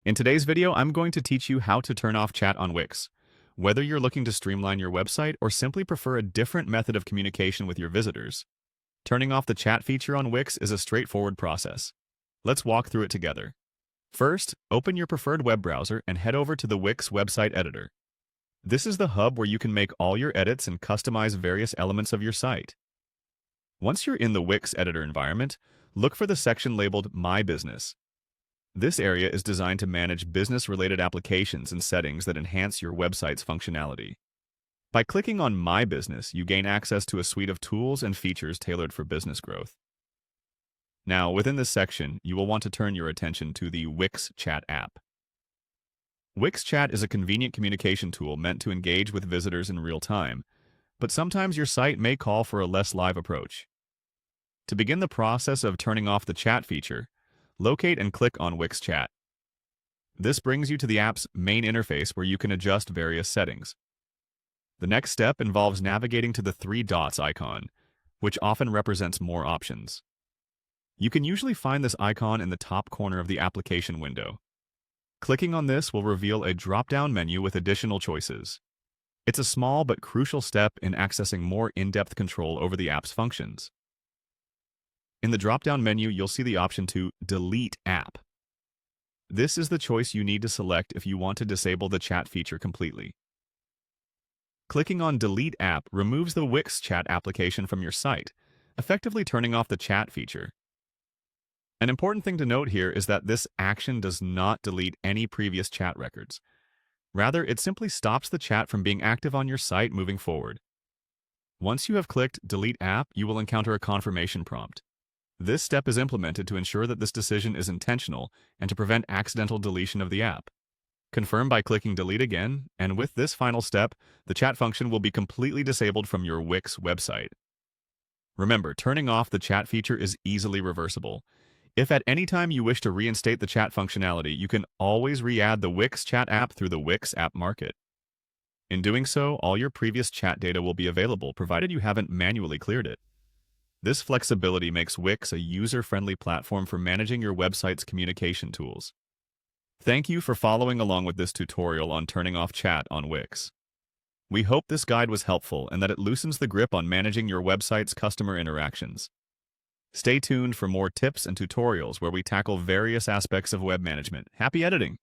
In today's video, I'm going to teach you how to turn off chat on Wix. Whether you're looking to streamline your website or simply prefer a different method of communication with your visitors, turning off the chat feature on Wix is a straightforward process. Let's walk through it together. First, open your preferred web browser and head over to the Wix website editor. This is the hub where you can make all your edits and customize various elements of your site. Once you're in the Wix editor environment, look for the section labeled My Business. This area is designed to manage business-related applications and settings that enhance your website's functionality. By clicking on My Business, you gain access to a suite of tools and features tailored for business growth. Now, within this section, you will want to turn your attention to the Wix Chat app. Wix Chat is a convenient communication tool meant to engage with visitors in real time, but sometimes your site may call for a less live approach. To begin the process of turning off the chat feature, locate and click on Wix Chat. This brings you to the app's main interface where you can adjust various settings. The next step involves navigating to the three dots icon, which often represents more options. You can usually find this icon in the top corner of the application window. Clicking on this will reveal a drop-down menu with additional choices. It's a small but crucial step in accessing more in-depth control over the app's functions. In the drop-down menu, you'll see the option to Delete App. This is the choice you need to select if you want to disable the chat feature completely. Clicking on Delete App removes the Wix Chat application from your site, effectively turning off the chat feature. An important thing to note here is that this action does not delete any previous chat records. Rather, it simply stops the chat from being active on your site moving forward. Once you have clicked Delete App, you will encounter a confirmation prompt. This step is implemented to ensure that this decision is intentional and to prevent accidental deletion of the app. Confirm by clicking Delete again, and with this final step, the chat function will be completely disabled from your Wix website. Remember, turning off the chat feature is easily reversible. If at any time you wish to reinstate the chat functionality, you can always re-add the Wix Chat app through the Wix App Market. In doing so, all your previous chat data will be available, provided you haven't manually cleared it. This flexibility makes Wix a user-friendly platform for managing your website's communication tools. Thank you for following along with this tutorial on turning off chat on Wix. We hope this guide was helpful and that it loosens the grip on managing your website's customer interactions. Stay tuned for more tips and tutorials where we tackle various aspects of web management. Happy editing!